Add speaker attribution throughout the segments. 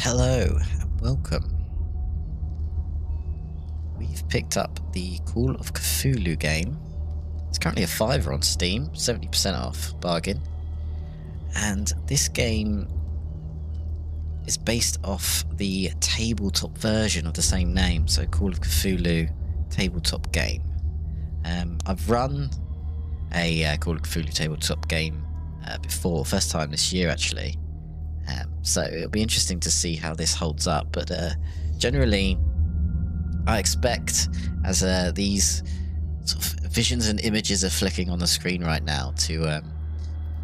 Speaker 1: Hello and welcome. We've picked up the Call of Cthulhu game. It's currently a $5 on Steam, 70% off, bargain. And this game is based off the tabletop version of the same name, so Call of Cthulhu tabletop game. I've run a Call of Cthulhu tabletop game before, first time this year actually. So it'll be interesting to see how this holds up, but generally I expect, as these sort of visions and images are flicking on the screen right now, to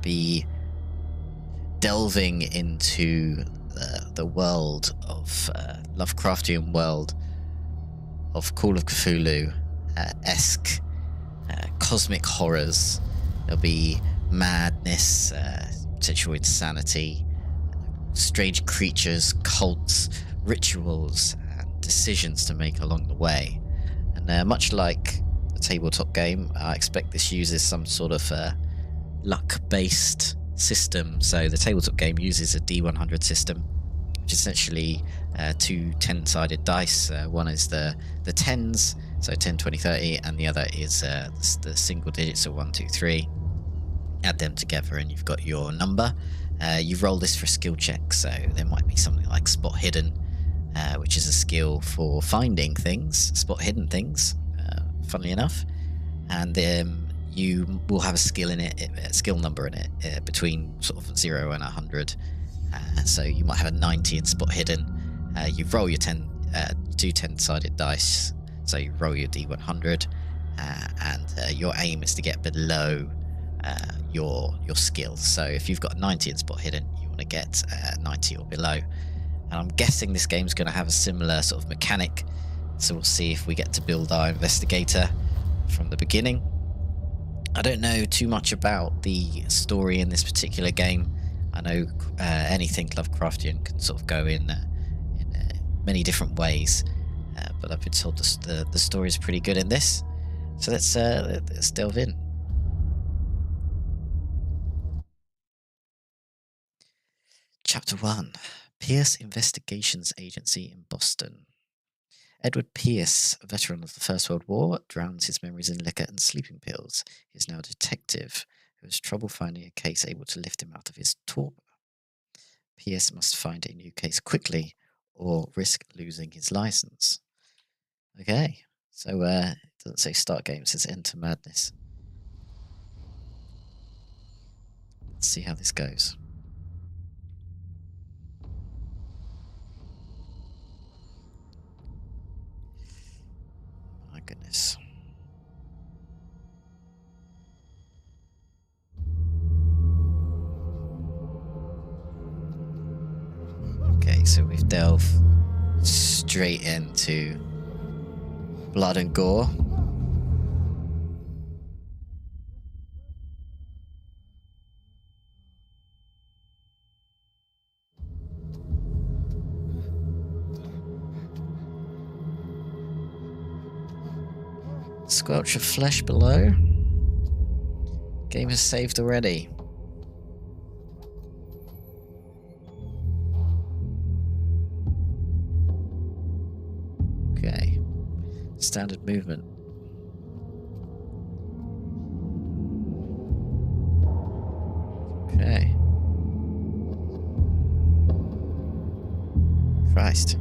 Speaker 1: be delving into the world of Lovecraftian world of Call of Cthulhu-esque cosmic horrors. There'll be madness, potential insanity, strange creatures, cults, rituals, and decisions to make along the way. And much like the tabletop game, I expect this uses some sort of luck-based system. So the tabletop game uses a D100 system, which is essentially two 10-sided dice. One is the 10s, so 10, 20, 30, and the other is the single digits of 1, 2, 3. Add them together and you've got your number. You roll this for a skill check, so there might be something like Spot Hidden, which is a skill for finding things, spot hidden things, funnily enough. And you will have a skill in it, a skill number in it, between sort of 0 and 100. So you might have a 90 in Spot Hidden. You roll your 2 10-sided dice, so you roll your D100, and your aim is to get below your skill. So if you've got a 90 in Spot Hidden, you want to get 90 or below. And I'm guessing this game's going to have a similar sort of mechanic, so we'll see if we get to build our investigator from the beginning. I don't know too much about the story in this particular game. I know anything Lovecraftian can sort of go in many different ways, but I've been told the story is pretty good in this. So let's delve in. Chapter 1. Pierce Investigations Agency in Boston. Edward Pierce, a veteran of the First World War, drowns his memories in liquor and sleeping pills. He is now a detective who has trouble finding a case able to lift him out of his torpor. Pierce must find a new case quickly or risk losing his license. Okay, so it doesn't say start game, it says enter madness. Let's see how this goes. My goodness. Okay, so we've delved straight into blood and gore. Squelch of flesh below. Game has saved already. Okay. Standard movement. Okay. Christ.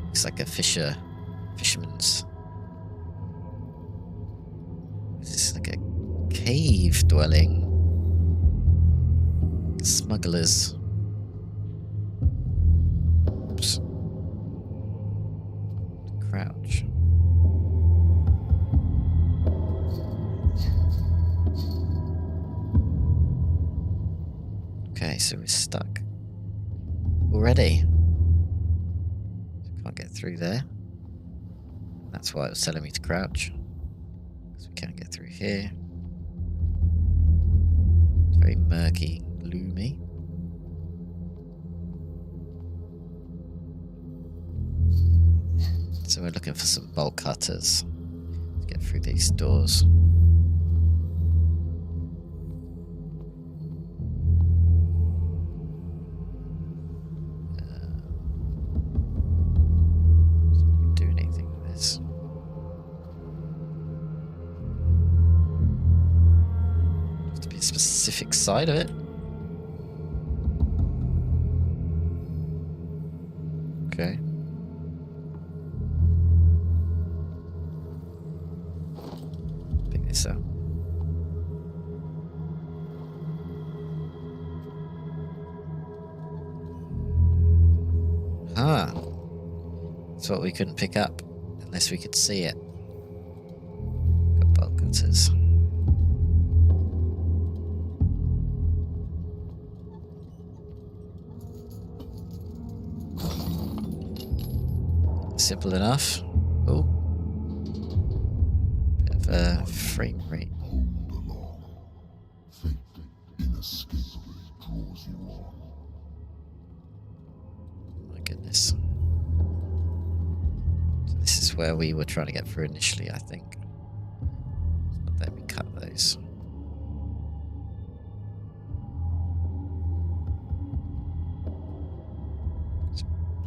Speaker 1: Looks like a fisherman's. This is like a cave dwelling. Smugglers. Oops. Crouch. Okay, so we're stuck already. Can't get through there. That's why it was telling me to crouch. Because we can't get through here. It's very murky, gloomy. So we're looking for some bolt cutters to get through these doors. specific side of it. Okay. Pick this up. Ah. That's what we couldn't pick up unless we could see it. Got bolt cutters. Simple enough. Oh. Bit of a frame rate. My goodness. So this is where we were trying to get through initially, I think. But then we cut those.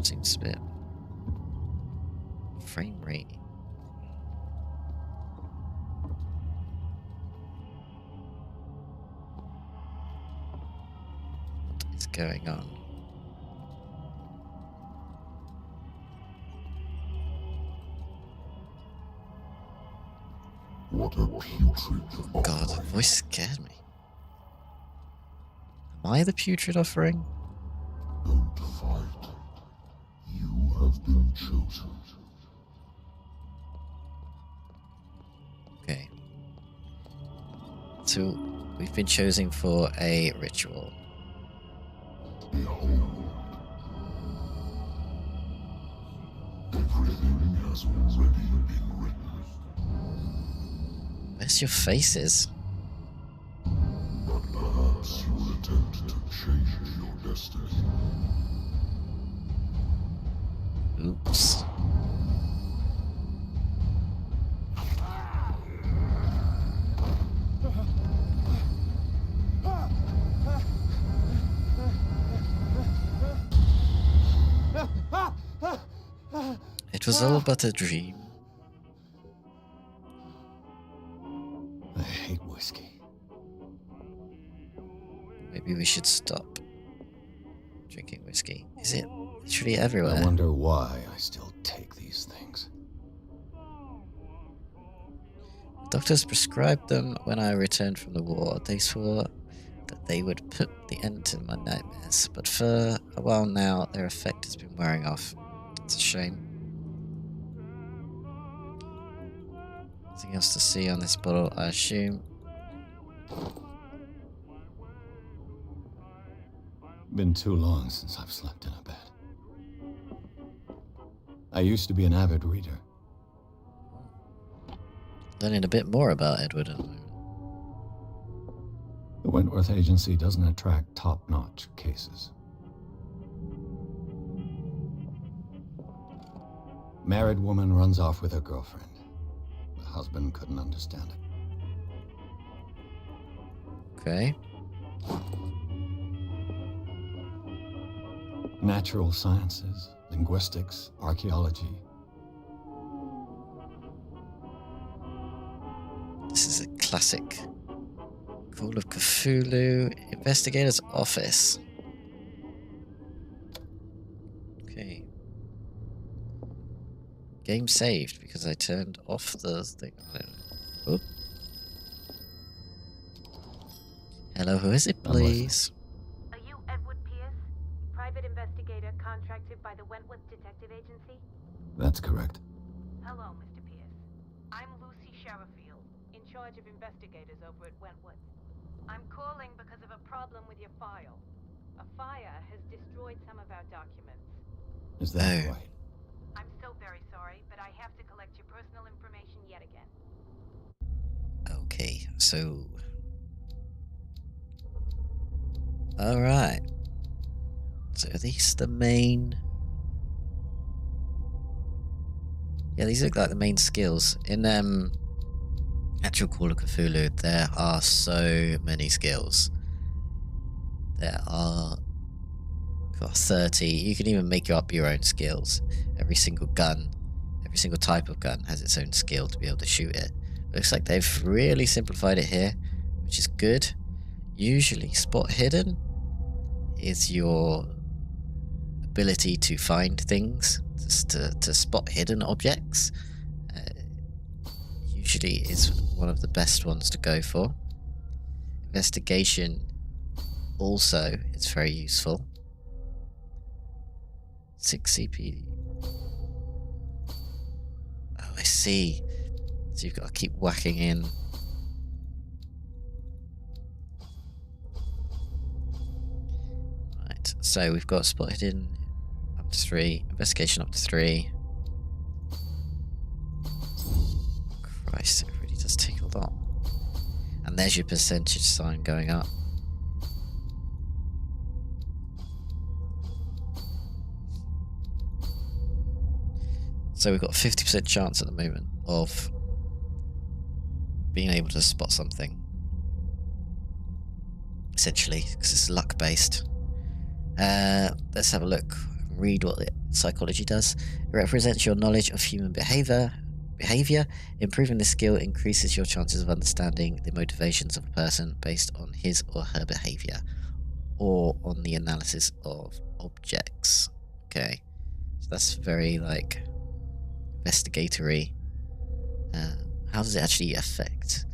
Speaker 1: Seems a bit frame rate. What is going on?
Speaker 2: What a putrid
Speaker 1: Oh God, the voice scared me. Am I the putrid offering?
Speaker 2: Don't fight. You have been chosen.
Speaker 1: Okay. So we've been chosen for a ritual.
Speaker 2: Behold. Everything has already been written.
Speaker 1: Where's your faces?
Speaker 2: But perhaps you will attempt to change your destiny.
Speaker 1: Oops. It was all but a dream.
Speaker 3: I hate whiskey.
Speaker 1: Maybe we should stop drinking whiskey. Is it literally
Speaker 3: I
Speaker 1: everywhere?
Speaker 3: wonder why I still take these things.
Speaker 1: Doctors prescribed them when I returned from the war. They swore that they would put the end to my nightmares, but for a while now, their effect has been wearing off. It's a shame. Nothing else to see on this bottle, I assume.
Speaker 3: Been too long since I've slept in a bed. I used to be an avid reader.
Speaker 1: Learning a bit more about Edward at the moment.
Speaker 3: The Wentworth Agency doesn't attract top-notch cases. Married woman runs off with her girlfriend. The husband couldn't understand it.
Speaker 1: Okay.
Speaker 3: Natural sciences, linguistics, archaeology.
Speaker 1: This is a classic. Call of Cthulhu, Investigator's Office. Okay. Game saved because I turned off the thing. I don't know. Oop. Hello, who is it, please?
Speaker 4: Are you Edward Pierce, private investigator contracted by the Wentworth Detective Agency?
Speaker 3: That's correct.
Speaker 4: Hello, Mr. Pierce. I'm Lucy Sherifield, in charge of investigators over at Wentworth. I'm calling because of a problem with your file. A fire has destroyed some of our documents.
Speaker 3: Is that
Speaker 1: Oh.
Speaker 3: right?
Speaker 4: I'm so very sorry, but I have to collect your personal information yet again.
Speaker 1: Okay, so... Alright. So are these the main... Yeah, these look like the main skills. In actual Call of Cthulhu, there are so many skills. There are 30. You can even make up your own skills. Every single gun, every single type of gun has its own skill to be able to shoot it. Looks like they've really simplified it here, which is good. Usually, spot hidden is your ability to find things, just to spot hidden objects. Usually is one of the best ones to go for. Investigation also is very useful. 6 CP. Oh, I see. So you've got to keep whacking in. Right, so we've got spot hidden up to 3, investigation up to 3. Christ, it really does take a lot. And there's your percentage sign going up. So we've got a 50% chance at the moment of being able to spot something. Essentially, because it's luck based. Let's have a look. Read what the psychology does. It represents your knowledge of human behavior. Improving this skill increases your chances of understanding the motivations of a person based on his or her behavior, or on the analysis of objects. Okay, so that's very like investigatory. How does it actually affect?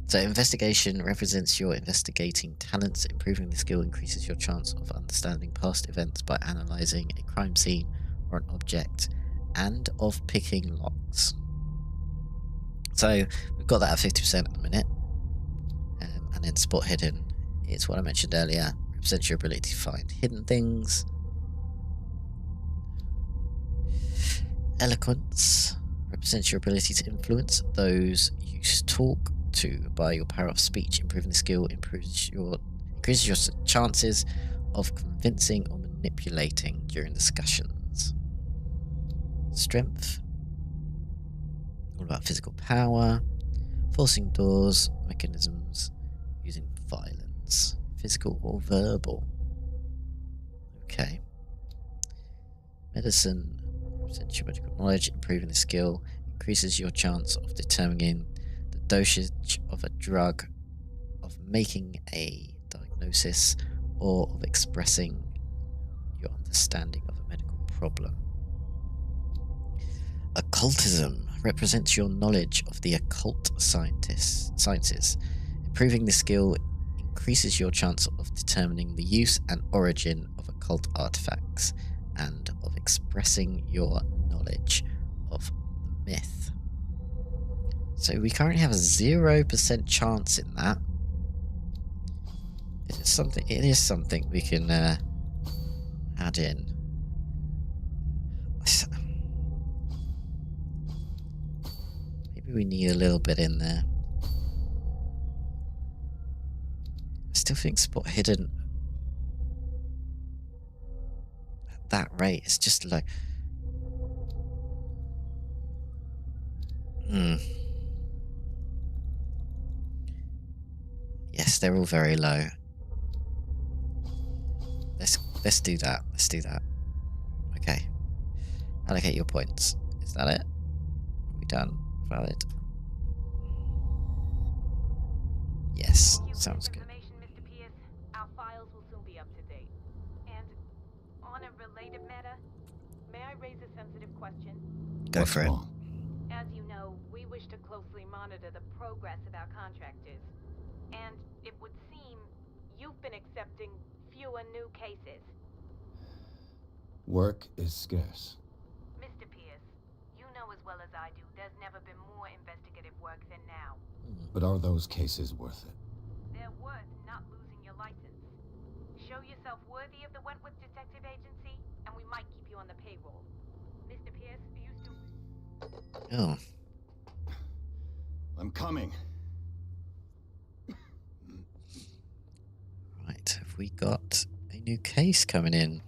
Speaker 1: So investigation represents your investigating talents. Improving the skill increases your chance of understanding past events by analysing a crime scene or an object, and of picking locks. So we've got that at 50% at the minute. And then spot hidden is what I mentioned earlier. Represents your ability to find hidden things. Eloquence represents your ability to influence those you talk to by your power of speech. Improving the skill increases your chances of convincing or manipulating during discussions. Strength, all about physical power, forcing doors, mechanisms, using violence, physical or verbal. Okay. Medicine represents your medical knowledge. Improving the skill increases your chance of determining the dosage of a drug, of making a diagnosis, or of expressing your understanding of a medical problem. Occultism represents your knowledge of the occult sciences. Improving the skill increases your chance of determining the use and origin of occult artifacts, and of expressing your knowledge of the myth. So we currently have a 0% chance in that. It is something we can add in. Maybe we need a little bit in there. I still think spot hidden at that rate is just like... Yes, they're all very low. Let's do that. Let's do that. Okay. Allocate your points. Is that it? Are we done? Valid. Yes, sounds good.
Speaker 4: Mr. Pierce. Our files will soon be up to date. And on a related matter, may I raise a sensitive question?
Speaker 1: Go for it.
Speaker 4: As you know, we wish to closely monitor the progress of our contractors. And it would seem you've been accepting fewer new cases.
Speaker 3: Work is scarce.
Speaker 4: Mr. Pierce, you know as well as I do, there's never been more investigative work than now.
Speaker 3: But are those cases worth it?
Speaker 4: They're worth not losing your license. Show yourself worthy of the Wentworth Detective Agency, and we might keep you on the payroll. Mr. Pierce, are you still...
Speaker 1: Oh.
Speaker 3: I'm coming.
Speaker 1: Right, have we got a new case coming in?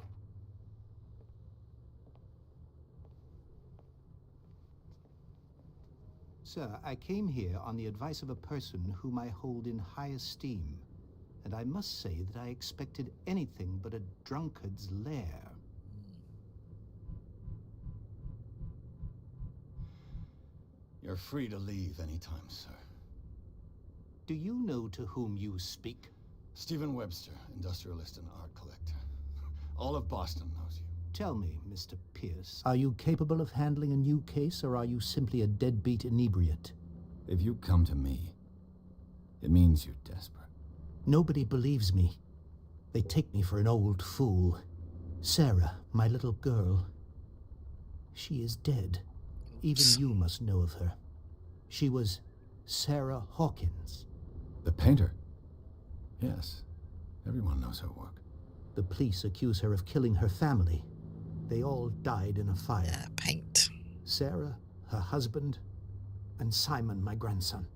Speaker 5: Sir, I came here on the advice of a person whom I hold in high esteem, and I must say that I expected anything but a drunkard's lair.
Speaker 3: You're free to leave anytime, sir.
Speaker 5: Do you know to whom you speak?
Speaker 3: Stephen Webster, industrialist and art collector. All of Boston knows you.
Speaker 5: Tell me, Mr. Pierce, are you capable of handling a new case, or are you simply a deadbeat inebriate?
Speaker 3: If you come to me, it means you're desperate.
Speaker 5: Nobody believes me. They take me for an old fool. Sarah, my little girl, she is dead. Even you must know of her. She was Sarah Hawkins.
Speaker 3: The painter? Yes. Everyone knows her work.
Speaker 5: The police accuse her of killing her family. They all died in a fire.
Speaker 1: Paint.
Speaker 5: Sarah, her husband, and Simon, my grandson.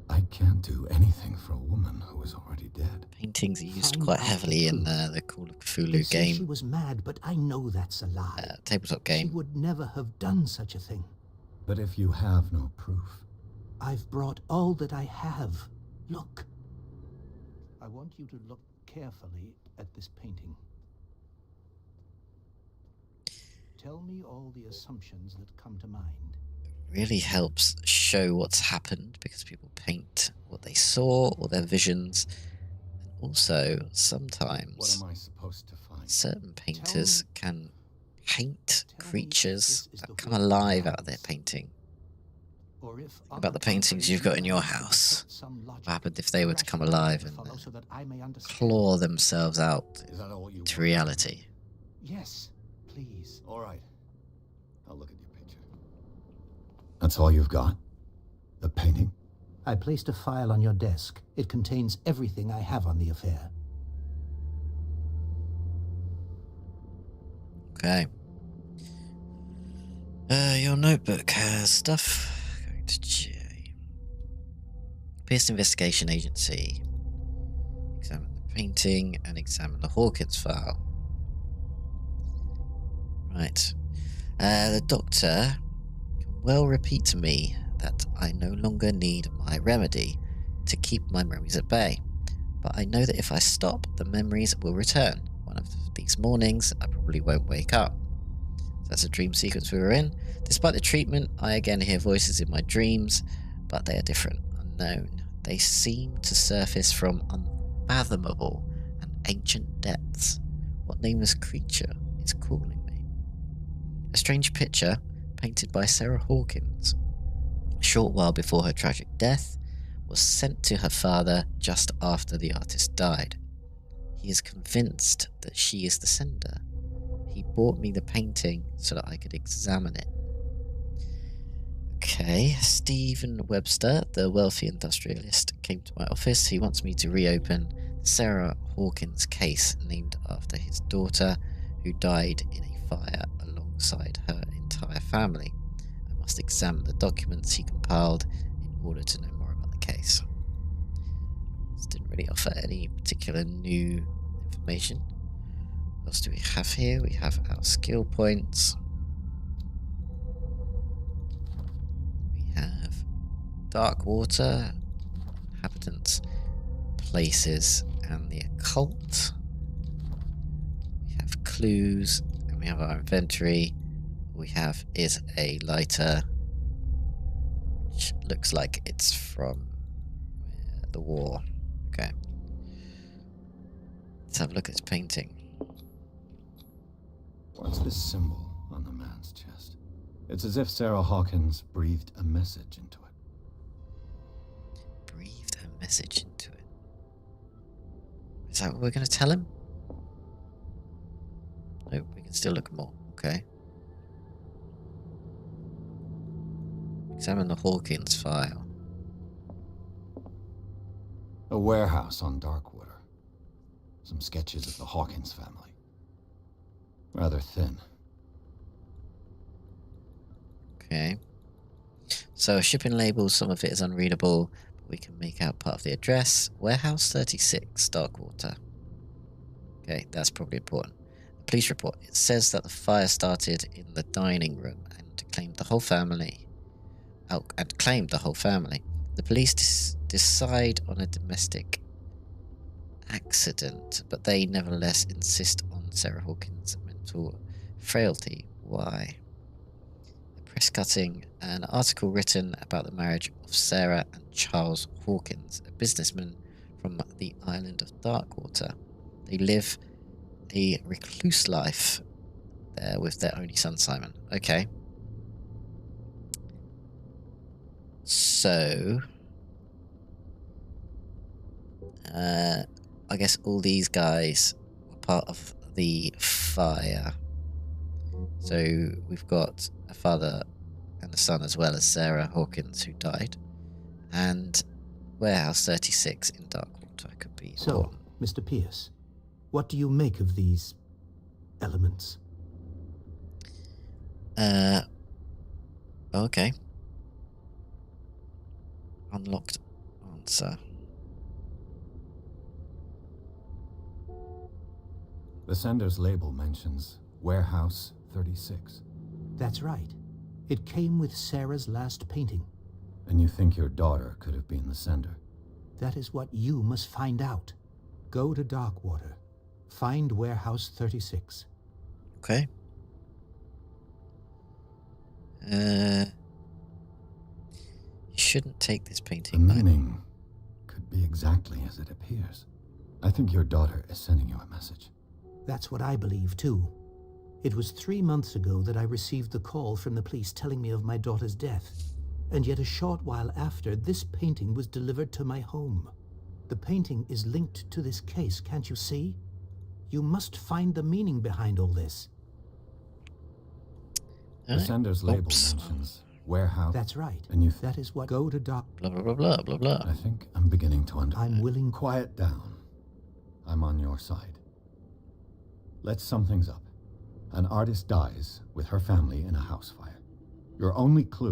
Speaker 3: I can't do anything for a woman who is already dead.
Speaker 1: Paintings are used
Speaker 5: Find
Speaker 1: quite
Speaker 5: out
Speaker 1: heavily
Speaker 5: the
Speaker 1: in
Speaker 5: truth.
Speaker 1: the Call of
Speaker 5: They
Speaker 1: Cthulhu
Speaker 5: say she
Speaker 1: game,
Speaker 5: was mad, but I know that's a lie.
Speaker 1: tabletop
Speaker 5: She
Speaker 1: game.
Speaker 5: would never have done such a thing.
Speaker 3: But if you have no proof...
Speaker 5: I've brought all that I have. Look. I want you to look carefully at this painting. Tell me all the assumptions that come to mind.
Speaker 1: Really helps show what's happened because people paint what they saw or their visions. And also,
Speaker 3: What
Speaker 1: sometimes
Speaker 3: am I supposed to find?
Speaker 1: certain painters can paint
Speaker 5: Tell me
Speaker 1: creatures
Speaker 5: if this is
Speaker 1: that
Speaker 5: the
Speaker 1: come
Speaker 5: work of
Speaker 1: alive out of their
Speaker 5: chance.
Speaker 1: painting.
Speaker 5: Or if
Speaker 1: About the paintings you've got in your house. What happened if they were to come alive and claw themselves out
Speaker 3: Is that all you
Speaker 1: to
Speaker 3: want?
Speaker 1: reality?
Speaker 5: Yes, please.
Speaker 3: All right. I'll look at your picture. That's all you've got? The painting?
Speaker 5: I placed a file on your desk. It contains everything I have on the affair.
Speaker 1: Okay. Your notebook has stuff. Going to J. Pierce Investigation Agency. Examine the painting and examine the Hawkins file. Right. The doctor can well repeat to me that I no longer need my remedy to keep my memories at bay. But I know that if I stop, the memories will return. One of these mornings, I probably won't wake up. That's a dream sequence we were in. Despite the treatment, I again hear voices in my dreams, but they are different, unknown. They seem to surface from unfathomable and ancient depths. What nameless creature is calling me? A strange picture, painted by Sarah Hawkins, a short while before her tragic death, was sent to her father just after the artist died. He is convinced that she is the sender. He bought me the painting so that I could examine it. Okay, Stephen Webster, the wealthy industrialist, came to my office. He wants me to reopen the Sarah Hawkins case named after his daughter, who died in a fire alongside her entire family. I must examine the documents he compiled in order to know more about the case. This didn't really offer any particular new information. What else do we have here? We have our skill points. We have dark water, inhabitants, places, and the occult. We have clues, and we have our inventory. What we have is a lighter, which looks like it's from the war. Okay. Let's have a look at this painting.
Speaker 3: What's this symbol on the man's chest? It's as if Sarah Hawkins breathed a message into it.
Speaker 1: Breathed a message into it. Is that what we're going to tell him? Nope, we can still look more. Okay. Examine the Hawkins file.
Speaker 3: A warehouse on Darkwater. Some sketches of the Hawkins family. Rather thin.
Speaker 1: Okay. So shipping labels, some of it is unreadable, but we can make out part of the address. Warehouse 36, Darkwater. Okay, that's probably important. The police report. It says that the fire started in the dining room and claimed the whole family. The police decide on a domestic accident, but they nevertheless insist on Sarah Hawkins' mental frailty. Why? A press cutting, an article written about the marriage of Sarah and Charles Hawkins, a businessman from the island of Darkwater. They live a recluse life there with their only son, Simon. Okay. So, I guess all these guys were part of the fire. So we've got a father and a son, as well as Sarah Hawkins, who died, and Warehouse 36 in Darkwater could be
Speaker 5: So,
Speaker 1: important.
Speaker 5: Mr. Pierce, what do you make of these elements?
Speaker 1: Okay. Unlocked answer.
Speaker 3: The sender's label mentions Warehouse 36.
Speaker 5: That's right. It came with Sarah's last painting.
Speaker 3: And you think your daughter could have been the sender?
Speaker 5: That is what you must find out. Go to Darkwater. Find Warehouse 36.
Speaker 1: Okay. You shouldn't take this
Speaker 3: The
Speaker 1: painting.
Speaker 3: meaning could be exactly as it appears. I think your daughter is sending you a message.
Speaker 5: That's what I believe, too. It was 3 months ago that I received the call from the police telling me of my daughter's death. And yet a short while after, this painting was delivered to my home. The painting is linked to this case, can't you see? You must find the meaning behind all this.
Speaker 3: The sender's label
Speaker 1: Oops.
Speaker 3: mentions Warehouse.
Speaker 5: That's right.
Speaker 3: And you
Speaker 5: That is what... Go to Dark...
Speaker 1: Blah, blah, blah, blah, blah, blah.
Speaker 3: I think I'm beginning to understand.
Speaker 5: I'm willing...
Speaker 3: Quiet down. I'm on your side. Let's sum things up. An artist dies with her family in a house fire. Your only clue